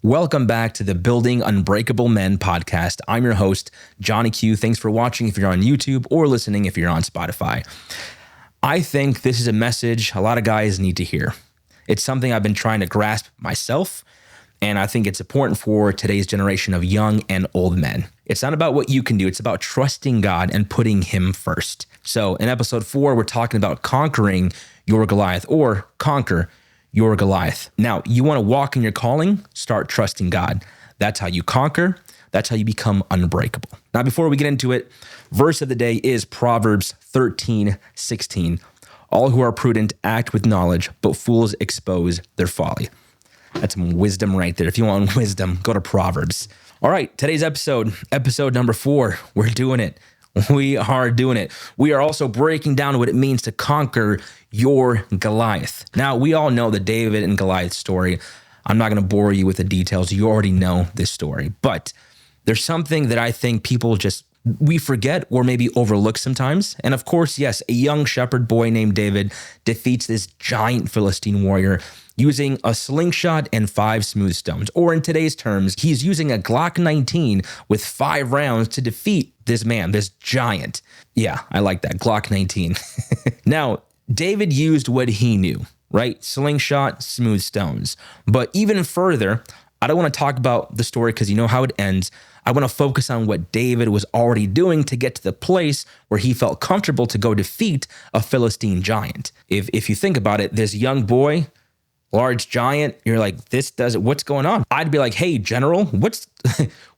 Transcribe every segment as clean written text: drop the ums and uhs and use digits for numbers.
Welcome back to the Building Unbreakable Men podcast. I'm your host, Johnny Q. Thanks for watching if you're on YouTube or listening if you're on Spotify. I think this is a message a lot of guys need to hear. It's something I've been trying to grasp myself, and I think it's important for today's generation of young and old men. It's not about what you can do. It's about trusting God and putting Him first. So in episode 4, we're talking about conquering your Goliath, or conquer your Goliath. Now, you want to walk in your calling, start trusting God. That's how you conquer. That's how you become unbreakable. Now, before we get into it, verse of the day is Proverbs 13:16. All who are prudent act with knowledge, but fools expose their folly. That's some wisdom right there. If you want wisdom, go to Proverbs. All right, today's episode number 4, we're doing it. We are doing it. We are also breaking down what it means to conquer your Goliath. Now, we all know the David and Goliath story. I'm not going to bore you with the details. You already know this story. But there's something that I think people we forget or maybe overlook sometimes. And of course, yes, a young shepherd boy named David defeats this giant Philistine warrior using a slingshot and 5 smooth stones. Or in today's terms, he's using a Glock 19 with 5 rounds to defeat this man, this giant. Yeah, I like that, Glock 19. Now, David used what he knew, right? Slingshot, smooth stones. But even further, I don't want to talk about the story because you know how it ends. I want to focus on what David was already doing to get to the place where he felt comfortable to go defeat a Philistine giant. If you think about it, this young boy, large giant, you're like, what's going on? I'd be like, hey, general,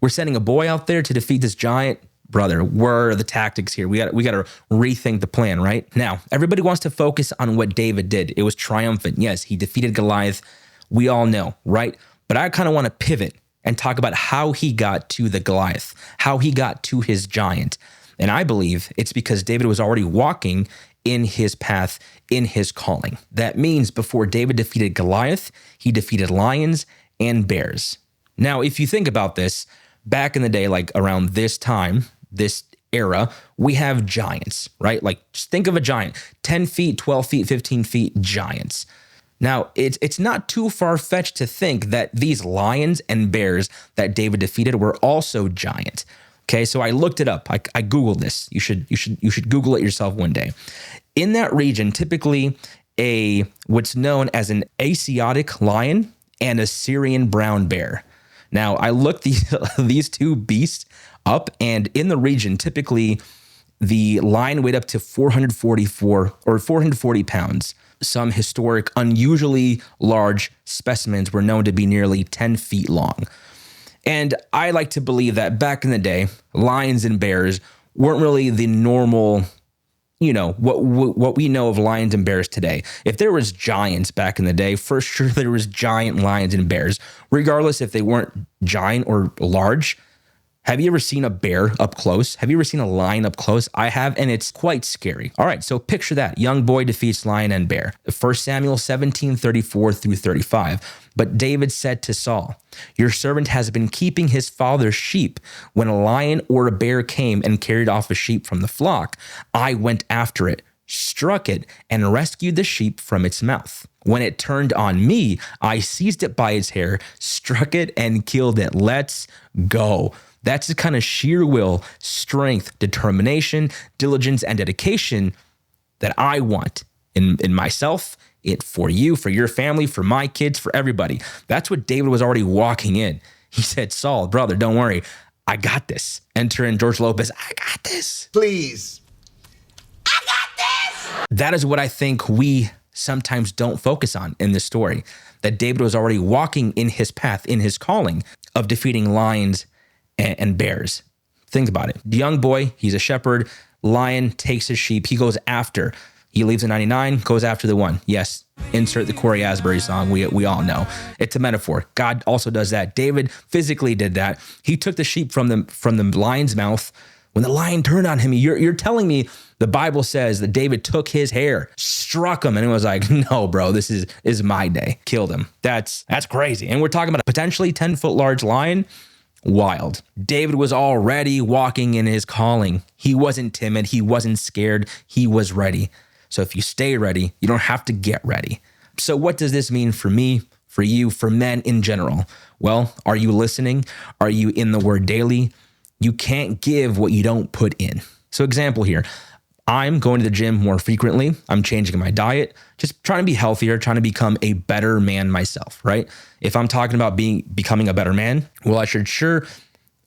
we're sending a boy out there to defeat this giant. Brother, where are the tactics here? We got to rethink the plan, right? Now, everybody wants to focus on what David did. It was triumphant. Yes, he defeated Goliath. We all know, right? But I kind of want to pivot and talk about how he got to the Goliath, how he got to his giant. And I believe it's because David was already walking in his path, in his calling. That means before David defeated Goliath, he defeated lions and bears. Now, if you think about this, back in the day, like around this time, this era, we have giants, right? Like just think of a giant, 10 feet, 12 feet, 15 feet giants. Now, it's not too far-fetched to think that these lions and bears that David defeated were also giant. Okay, so I looked it up. I Googled this. You should Google it yourself one day. In that region, typically what's known as an Asiatic lion and a Syrian brown bear. Now, I looked these two beasts up, and in the region, typically the lion weighed up to 440 pounds. Some historic, unusually large specimens were known to be nearly 10 feet long. And I like to believe that back in the day, lions and bears weren't really the normal, what we know of lions and bears today. If there was giants back in the day, for sure there was giant lions and bears, regardless if they weren't giant or large. Have you ever seen a bear up close? Have you ever seen a lion up close? I have, and it's quite scary. All right, so picture that. Young boy defeats lion and bear. 1 Samuel 17:34 through 35. But David said to Saul, "Your servant has been keeping his father's sheep. When a lion or a bear came and carried off a sheep from the flock, I went after it, struck it, and rescued the sheep from its mouth. When it turned on me, I seized it by its hair, struck it, and killed it." Let's go. That's the kind of sheer will, strength, determination, diligence, and dedication that I want in myself, for you, for your family, for my kids, for everybody. That's what David was already walking in. He said, Saul, brother, don't worry. I got this. Enter in George Lopez. I got this. Please. I got this. That is what I think we sometimes don't focus on in this story, that David was already walking in his path, in his calling of defeating lions and bears. Think about it. The young boy, he's a shepherd. Lion takes his sheep. He goes after. He leaves the 99, goes after the 1. Yes, insert the Corey Asbury song. We all know. It's a metaphor. God also does that. David physically did that. He took the sheep from the lion's mouth. When the lion turned on him, you're telling me the Bible says that David took his hair, struck him, and it was like, no, bro, this is my day. Killed him. That's crazy. And we're talking about a potentially 10-foot large lion. Wild. David was already walking in his calling. He wasn't timid. He wasn't scared. He was ready. So if you stay ready, you don't have to get ready. So what does this mean for me, for you, for men in general? Well, are you listening? Are you in the word daily? You can't give what you don't put in. So example here, I'm going to the gym more frequently. I'm changing my diet, just trying to be healthier, trying to become a better man myself, right? If I'm talking about becoming a better man, well, I should sure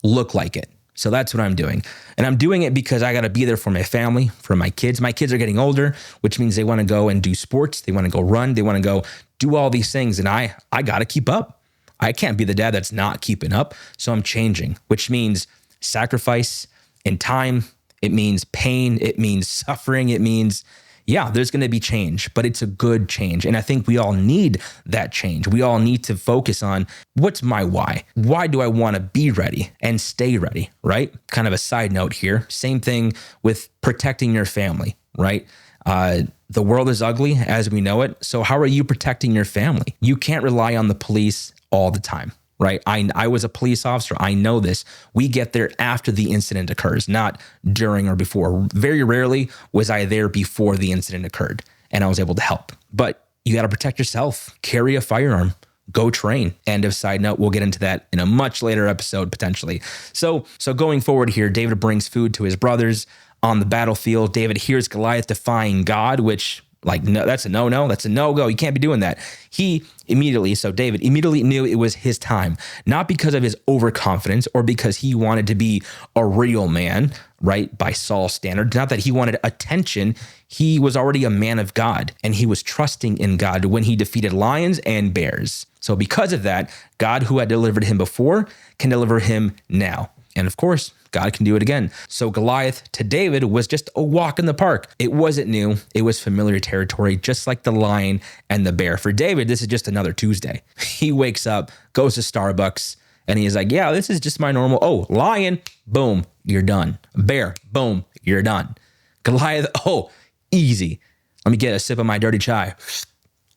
look like it. So that's what I'm doing. And I'm doing it because I got to be there for my family, for my kids. My kids are getting older, which means they want to go and do sports. They want to go run. They want to go do all these things. And I got to keep up. I can't be the dad that's not keeping up. So I'm changing, which means sacrifice in time. It means pain. It means suffering. It means, yeah, there's going to be change, but it's a good change. And I think we all need that change. We all need to focus on what's my why? Why do I want to be ready and stay ready, right? Kind of a side note here. Same thing with protecting your family, right? The world is ugly as we know it. So how are you protecting your family? You can't rely on the police all the time, right? I was a police officer. I know this. We get there after the incident occurs, not during or before. Very rarely was I there before the incident occurred and I was able to help. But you got to protect yourself. Carry a firearm. Go train. End of side note. We'll get into that in a much later episode potentially. So going forward here, David brings food to his brothers on the battlefield. David hears Goliath defying God, which no, that's a no-no. That's a no-go. You can't be doing that. David immediately knew it was his time, not because of his overconfidence or because he wanted to be a real man, right? By Saul's standard. Not that he wanted attention. He was already a man of God and he was trusting in God when he defeated lions and bears. So because of that, God who had delivered him before can deliver him now. And of course, God can do it again. So Goliath to David was just a walk in the park. It wasn't new. It was familiar territory, just like the lion and the bear. For David, this is just another Tuesday. He wakes up, goes to Starbucks, and he's like, yeah, this is just my normal. Oh, lion, boom, you're done. Bear, boom, you're done. Goliath, oh, easy. Let me get a sip of my dirty chai.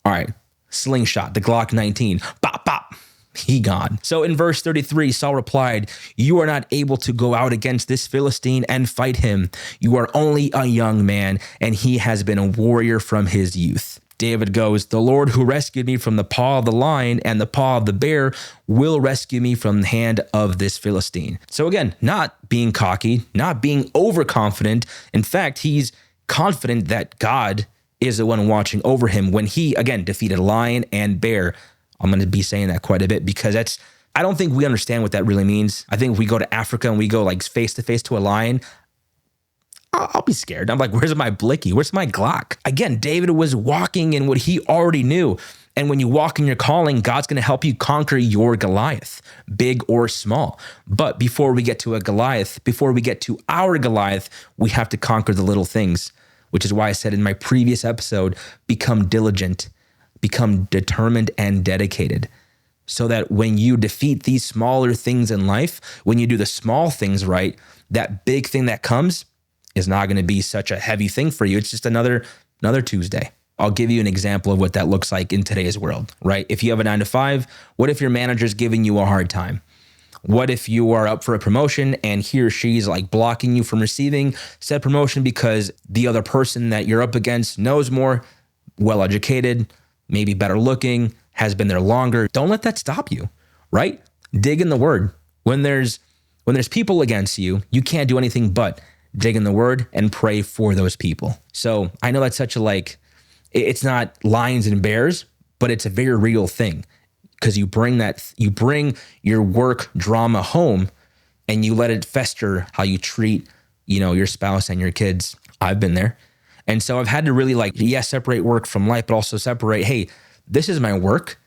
All right, slingshot, the Glock 19, bop, bop. He gone. So in verse 33, Saul replied, you are not able to go out against this Philistine and fight him. You are only a young man, and he has been a warrior from his youth. David goes, the Lord who rescued me from the paw of the lion and the paw of the bear will rescue me from the hand of this Philistine. So again, not being cocky, not being overconfident. In fact, he's confident that God is the one watching over him when he, again, defeated lion and bear. I'm going to be saying that quite a bit because I don't think we understand what that really means. I think if we go to Africa and we go like face to face to a lion, I'll be scared. I'm like, where's my blicky? Where's my Glock? Again, David was walking in what he already knew. And when you walk in your calling, God's going to help you conquer your Goliath, big or small. But before we get to a Goliath, before we get to our Goliath, we have to conquer the little things, which is why I said in my previous episode, become diligent. Become determined and dedicated so that when you defeat these smaller things in life, when you do the small things right, that big thing that comes is not going to be such a heavy thing for you. It's just another Tuesday. I'll give you an example of what that looks like in today's world, right? If you have a 9-to-5, what if your manager's giving you a hard time? What if you are up for a promotion and he or she's like blocking you from receiving said promotion because the other person that you're up against knows more, well-educated, maybe better looking, has been there longer? Don't let that stop you, right? Dig in the word. When there's people against you, you can't do anything but dig in the word and pray for those people. So I know that's such a it's not lions and bears, but it's a very real thing because you bring your work drama home and you let it fester how you treat, your spouse and your kids. I've been there. And so I've had to really separate work from life, but also separate, hey, this is my work.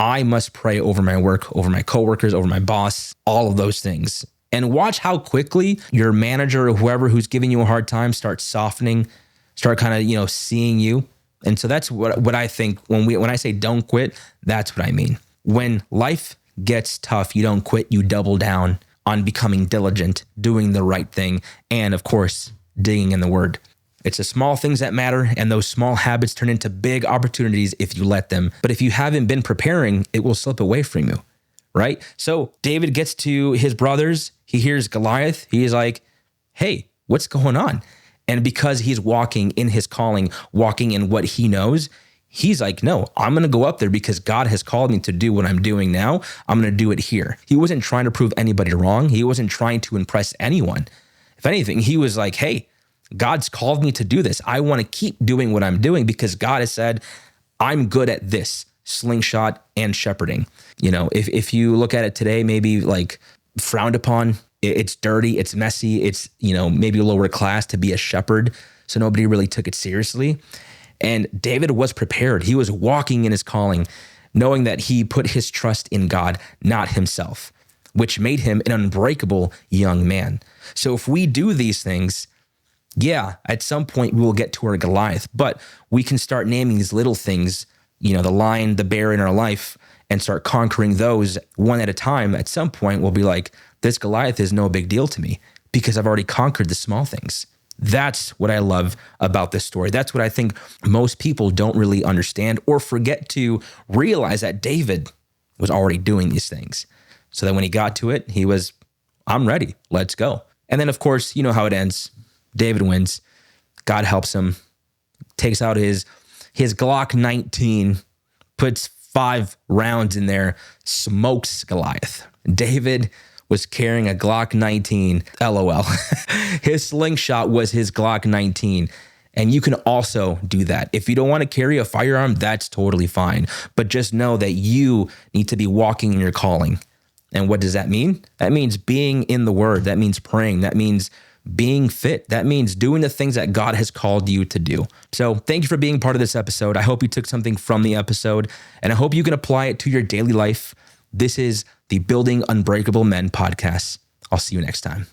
I must pray over my work, over my coworkers, over my boss, all of those things. And watch how quickly your manager or whoever who's giving you a hard time starts softening, start kind of, seeing you. And so that's what I think when I say don't quit, that's what I mean. When life gets tough, you don't quit, you double down on becoming diligent, doing the right thing, and of course, digging in the word. It's the small things that matter, and those small habits turn into big opportunities if you let them. But if you haven't been preparing, it will slip away from you, right? So David gets to his brothers. He hears Goliath. He is like, hey, what's going on? And because he's walking in his calling, walking in what he knows, He's like, no, I'm going to go up there because God has called me to do what I'm doing now. I'm going to do it here. He wasn't trying to prove anybody wrong. He wasn't trying to impress anyone. If anything, he was like, hey, God's called me to do this. I want to keep doing what I'm doing because God has said, I'm good at this, slingshot and shepherding. You know, if you look at it today, maybe like frowned upon, it's dirty, it's messy, it's, you know, maybe lower class to be a shepherd. So nobody really took it seriously. And David was prepared. He was walking in his calling, knowing that he put his trust in God, not himself, which made him an unbreakable young man. So if we do these things, yeah, at some point we will get to our Goliath, but we can start naming these little things, you know, the lion, the bear in our life, and start conquering those one at a time. At some point we'll be like, this Goliath is no big deal to me because I've already conquered the small things. That's what I love about this story. That's what I think most people don't really understand or forget to realize, that David was already doing these things. So that when he got to it, he was, I'm ready, let's go. And then of course, you know how it ends. David wins. God helps him, takes out his Glock 19, puts 5 rounds in there, smokes Goliath. David was carrying a Glock 19, LOL. His slingshot was his Glock 19. And you can also do that. If you don't want to carry a firearm, that's totally fine. But just know that you need to be walking in your calling. And what does that mean? That means being in the Word. That means praying. That means being fit. That means doing the things that God has called you to do. So thank you for being part of this episode. I hope you took something from the episode, and I hope you can apply it to your daily life. This is the Building Unbreakable Men podcast. I'll see you next time.